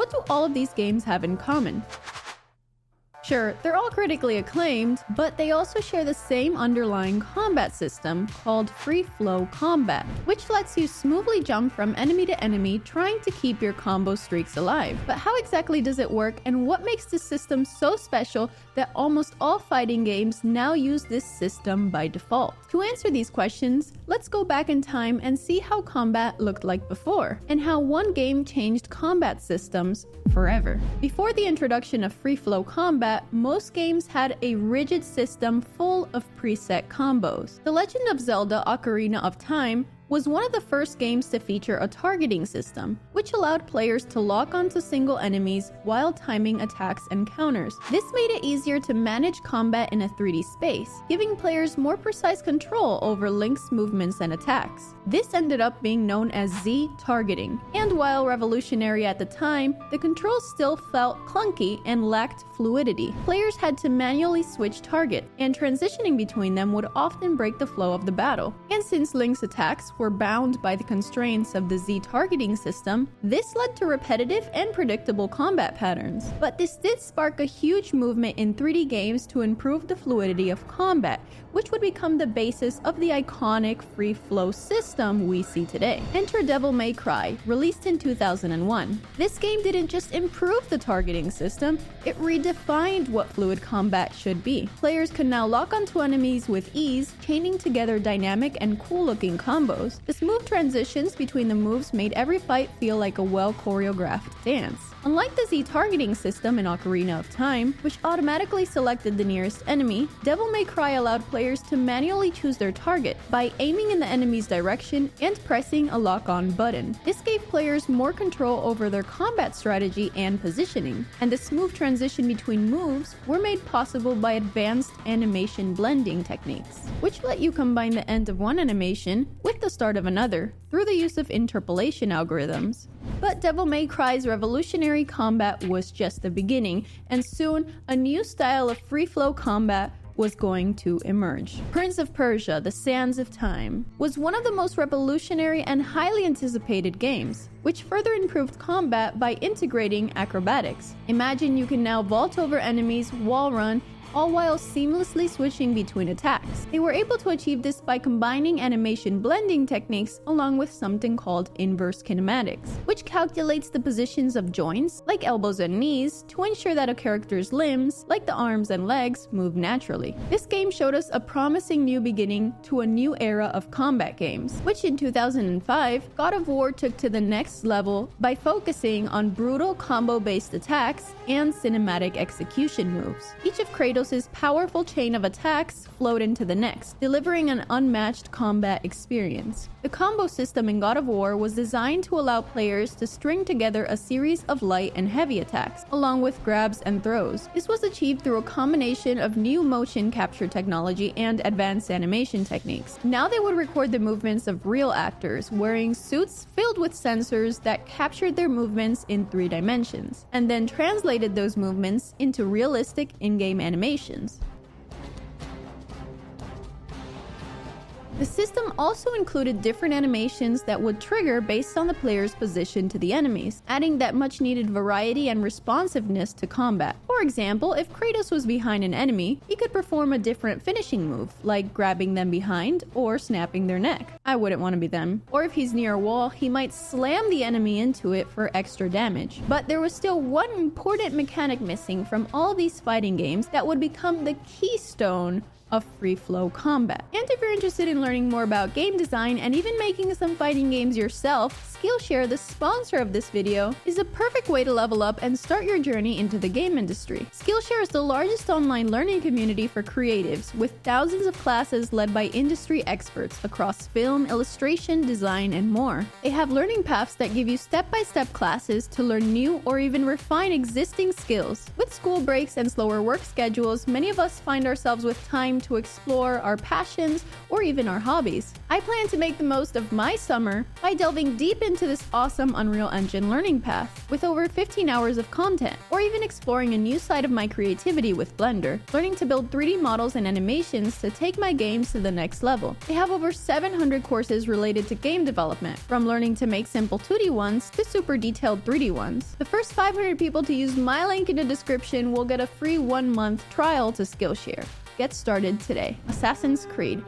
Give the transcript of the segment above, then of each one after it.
what do all of these games have in common? Sure, they're all critically acclaimed, but they also share the same underlying combat system called free flow combat, which lets you smoothly jump from enemy to enemy trying to keep your combo streaks alive. But how exactly does it work, and what makes this system so special that almost all fighting games now use this system by default? To answer these questions, let's go back in time and see how combat looked like before, and how one game changed combat systems forever. Before the introduction of free flow combat, most games had a rigid system full of preset combos. The Legend of Zelda: Ocarina of Time was one of the first games to feature a targeting system, which allowed players to lock onto single enemies while timing attacks and counters. This made it easier to manage combat in a 3D space, giving players more precise control over Link's movements and attacks. This ended up being known as Z targeting, and while revolutionary at the time, the controls still felt clunky and lacked fluidity. Players had to manually switch target, and transitioning between them would often break the flow of the battle. And since Link's attacks were bound by the constraints of the Z targeting system, this led to repetitive and predictable combat patterns. But this did spark a huge movement in 3D games to improve the fluidity of combat, which would become the basis of the iconic free flow system we see today. Enter Devil May Cry, released in 2001. This game didn't just improve the targeting system, it redefined what fluid combat should be. Players could now lock onto enemies with ease, chaining together dynamic and cool-looking combos. The smooth transitions between the moves made every fight feel like a well-choreographed dance. Unlike the Z targeting system in Ocarina of Time, which automatically selected the nearest enemy, Devil May Cry allowed players to manually choose their target by aiming in the enemy's direction and pressing a lock-on button. This gave players more control over their combat strategy and positioning, and the smooth transition between moves were made possible by advanced animation blending techniques, which let you combine the end of one animation with the start of another through the use of interpolation algorithms. But Devil May Cry's revolutionary combat was just the beginning, and soon a new style of free-flow combat was going to emerge. Prince of Persia: The Sands of Time was one of the most revolutionary and highly anticipated games, which further improved combat by integrating acrobatics. Imagine you can now vault over enemies, wall run, all while seamlessly switching between attacks. They were able to achieve this by combining animation blending techniques along with something called inverse kinematics, which calculates the positions of joints, like elbows and knees, to ensure that a character's limbs, like the arms and legs, move naturally. This game showed us a promising new beginning to a new era of combat games, which in 2005, God of War took to the next level by focusing on brutal combo-based attacks and cinematic execution moves. Each of Kratos' powerful chain of attacks flowed into the next, delivering an unmatched combat experience. The combo system in God of War was designed to allow players to string together a series of light and heavy attacks, along with grabs and throws. This was achieved through a combination of new motion capture technology and advanced animation techniques. Now they would record the movements of real actors, wearing suits filled with sensors that captured their movements in 3 dimensions, and then translated those movements into realistic in-game animations. The system also included different animations that would trigger based on the player's position to the enemies, adding that much-needed variety and responsiveness to combat. For example, if Kratos was behind an enemy, he could perform a different finishing move, like grabbing them behind or snapping their neck. I wouldn't want to be them. Or if he's near a wall, he might slam the enemy into it for extra damage. But there was still one important mechanic missing from all these fighting games that would become the keystone of free-flow combat. And if you're interested in learning more about game design and even making some fighting games yourself, Skillshare, the sponsor of this video, is a perfect way to level up and start your journey into the game industry. Skillshare is the largest online learning community for creatives, with thousands of classes led by industry experts across film, illustration, design, and more. They have learning paths that give you step-by-step classes to learn new or even refine existing skills. With school breaks and slower work schedules, many of us find ourselves with time time to explore our passions or even our hobbies. I plan to make the most of my summer by delving deep into this awesome Unreal Engine learning path with over 15 hours of content, or even exploring a new side of my creativity with Blender, learning to build 3D models and animations to take my games to the next level. They have over 700 courses related to game development, from learning to make simple 2D ones to super detailed 3D ones. The first 500 people to use my link in the description will get a free 1-month trial to Skillshare. Get started today. Assassin's Creed.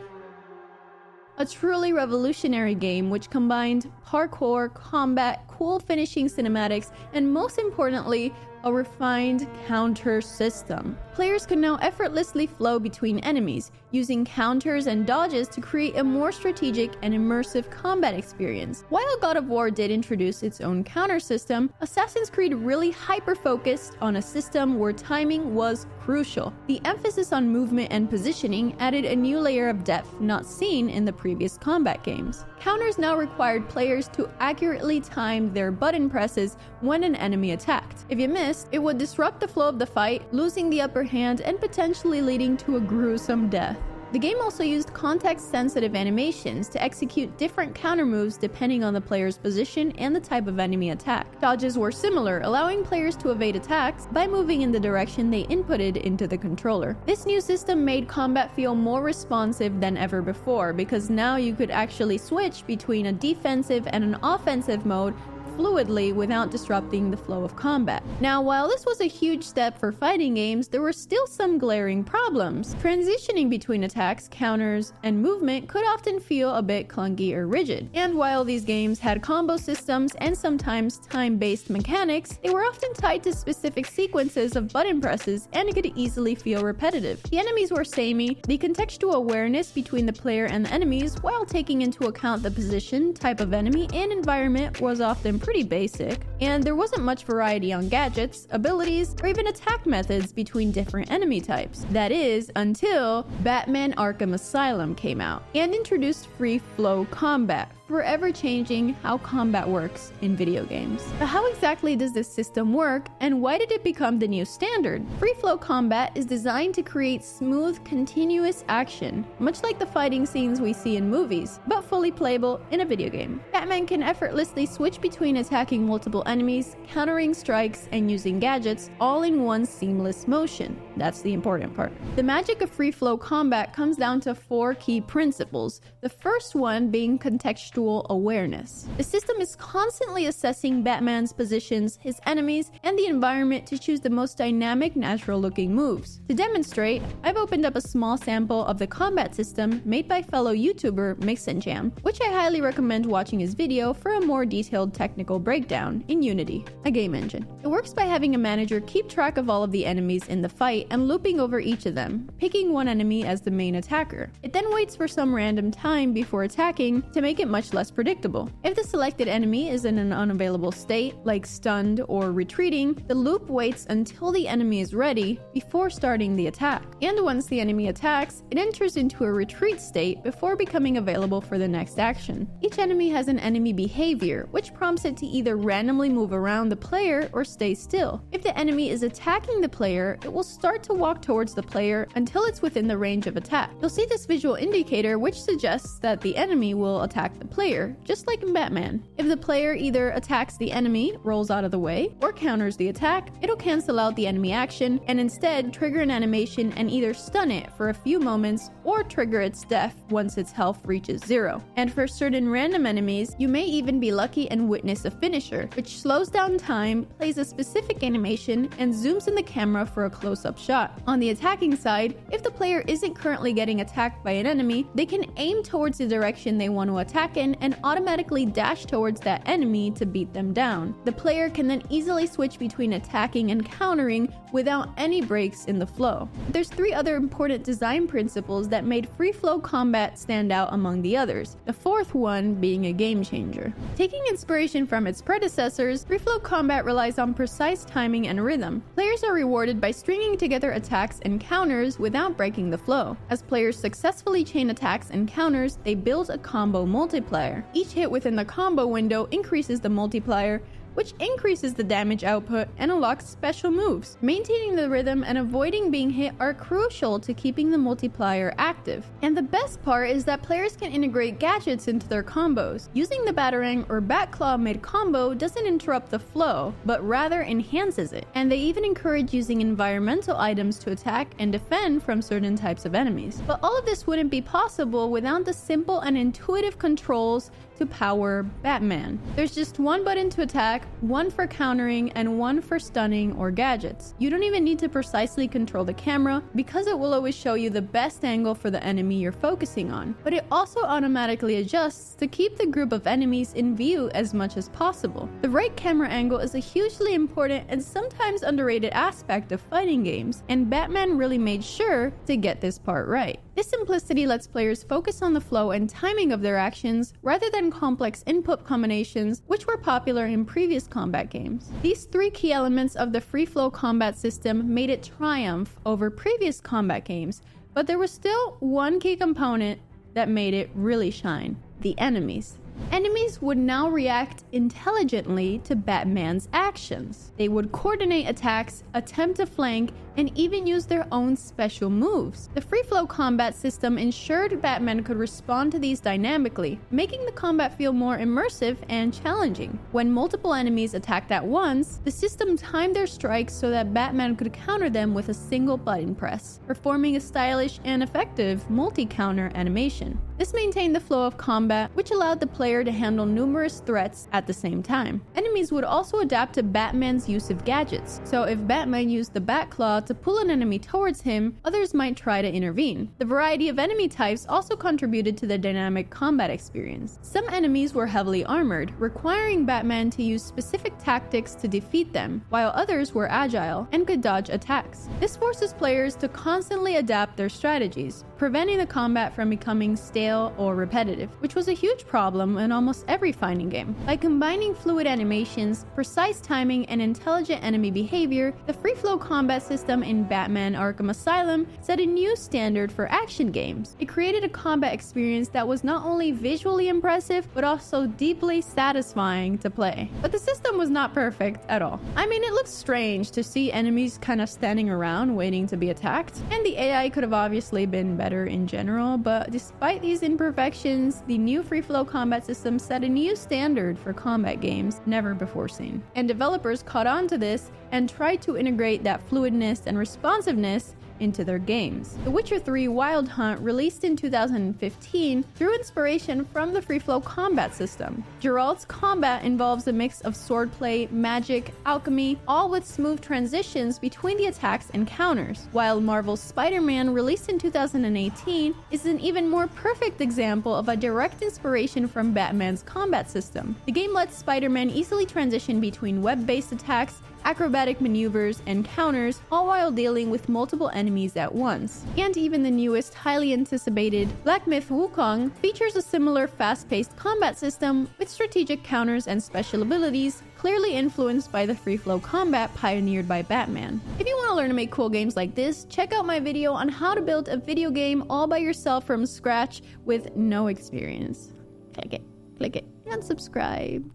A truly revolutionary game which combined parkour, combat, cool finishing cinematics, and most importantly, a refined counter system. Players could now effortlessly flow between enemies, using counters and dodges to create a more strategic and immersive combat experience. While God of War did introduce its own counter system, Assassin's Creed really hyper-focused on a system where timing was crucial. The emphasis on movement and positioning added a new layer of depth not seen in the previous combat games. Counters now required players to accurately time their button presses when an enemy attacked. If you missed, it would disrupt the flow of the fight, losing the upper hand and potentially leading to a gruesome death. The game also used context-sensitive animations to execute different counter moves depending on the player's position and the type of enemy attack. Dodges were similar, allowing players to evade attacks by moving in the direction they inputted into the controller. This new system made combat feel more responsive than ever before, because now you could actually switch between a defensive and an offensive mode fluidly without disrupting the flow of combat. Now, while this was a huge step for fighting games, there were still some glaring problems. Transitioning between attacks, counters, and movement could often feel a bit clunky or rigid. And while these games had combo systems and sometimes time-based mechanics, they were often tied to specific sequences of button presses and it could easily feel repetitive. The enemies were samey, the contextual awareness between the player and the enemies, while taking into account the position, type of enemy, and environment, was often pretty basic, and there wasn't much variety on gadgets, abilities, or even attack methods between different enemy types. That is, until Batman Arkham Asylum came out and introduced free flow combat, forever changing how combat works in video games. But how exactly does this system work, and why did it become the new standard? Free flow combat is designed to create smooth, continuous action, much like the fighting scenes we see in movies, but fully playable in a video game. Batman can effortlessly switch between attacking multiple enemies, countering strikes, and using gadgets, all in one seamless motion. That's the important part. The magic of free flow combat comes down to 4 key principles, the first one being contextual awareness. The system is constantly assessing Batman's positions, his enemies, and the environment to choose the most dynamic, natural-looking moves. To demonstrate, I've opened up a small sample of the combat system made by fellow YouTuber Mix and Jam, which I highly recommend watching his video for a more detailed technical breakdown in Unity, a game engine. It works by having a manager keep track of all of the enemies in the fight and looping over each of them, picking one enemy as the main attacker. It then waits for some random time before attacking to make it much less predictable. If the selected enemy is in an unavailable state, like stunned or retreating, the loop waits until the enemy is ready before starting the attack. And once the enemy attacks, it enters into a retreat state before becoming available for the next action. Each enemy has an enemy behavior, which prompts it to either randomly move around the player or stay still. If the enemy is attacking the player, it will start to walk towards the player until it's within the range of attack. You'll see this visual indicator which suggests that the enemy will attack the player, just like in Batman. If the player either attacks the enemy, rolls out of the way, or counters the attack, it'll cancel out the enemy action and instead trigger an animation and either stun it for a few moments or trigger its death once its health reaches 0. And for certain random enemies, you may even be lucky and witness a finisher, which slows down time, plays a specific animation, and zooms in the camera for a close-up shot. On the attacking side, if the player isn't currently getting attacked by an enemy, they can aim towards the direction they want to attack in and automatically dash towards that enemy to beat them down. The player can then easily switch between attacking and countering without any breaks in the flow. There's 3 other important design principles that made free flow combat stand out among the others, the 4th one being a game changer. Taking inspiration from its predecessors, free flow combat relies on precise timing and rhythm. Players are rewarded by stringing together attacks and counters without breaking the flow. As players successfully chain attacks and counters, they build a combo multiplier. Each hit within the combo window increases the multiplier which increases the damage output and unlocks special moves. Maintaining the rhythm and avoiding being hit are crucial to keeping the multiplier active. And the best part is that players can integrate gadgets into their combos. Using the Batarang or Bat Claw mid-combo doesn't interrupt the flow, but rather enhances it. And they even encourage using environmental items to attack and defend from certain types of enemies. But all of this wouldn't be possible without the simple and intuitive controls to power Batman. There's just one button to attack, one for countering, and one for stunning or gadgets. You don't even need to precisely control the camera because it will always show you the best angle for the enemy you're focusing on. But it also automatically adjusts to keep the group of enemies in view as much as possible. The right camera angle is a hugely important and sometimes underrated aspect of fighting games, and Batman really made sure to get this part right. This simplicity lets players focus on the flow and timing of their actions rather than complex input combinations, which were popular in previous combat games. These three key elements of the free flow combat system made it triumph over previous combat games, but there was still one key component that made it really shine: the enemies. Enemies would now react intelligently to Batman's actions. They would coordinate attacks, attempt to flank, and even use their own special moves. The free flow combat system ensured Batman could respond to these dynamically, making the combat feel more immersive and challenging. When multiple enemies attacked at once, the system timed their strikes so that Batman could counter them with a single button press, performing a stylish and effective multi-counter animation. This maintained the flow of combat, which allowed the player to handle numerous threats at the same time. Enemies would also adapt to Batman's use of gadgets, so if Batman used the Bat Claw to pull an enemy towards him, others might try to intervene. The variety of enemy types also contributed to the dynamic combat experience. Some enemies were heavily armored, requiring Batman to use specific tactics to defeat them, while others were agile and could dodge attacks. This forces players to constantly adapt their strategies, preventing the combat from becoming stale or repetitive, which was a huge problem in almost every fighting game. By combining fluid animations, precise timing, and intelligent enemy behavior, the free flow combat system in Batman Arkham Asylum set a new standard for action games. It created a combat experience that was not only visually impressive, but also deeply satisfying to play. But the system was not perfect at all. I mean, it looks strange to see enemies kind of standing around waiting to be attacked, and the AI could have obviously been better in general, but despite these imperfections, the new free flow combat system set a new standard for combat games never before seen. And developers caught on to this and tried to integrate that fluidness and responsiveness into their games. The Witcher 3 Wild Hunt, released in 2015, drew inspiration from the free flow combat system. Geralt's combat involves a mix of swordplay, magic, alchemy, all with smooth transitions between the attacks and counters, while Marvel's Spider-Man, released in 2018, is an even more perfect example of a direct inspiration from Batman's combat system. The game lets Spider-Man easily transition between web-based attacks, acrobatic maneuvers, and counters, all while dealing with multiple enemies at once. And even the newest, highly anticipated Black Myth Wukong features a similar fast-paced combat system with strategic counters and special abilities, clearly influenced by the free flow combat pioneered by Batman. If you want to learn to make cool games like this, check out my video on how to build a video game all by yourself from scratch with no experience. Click it, and subscribe.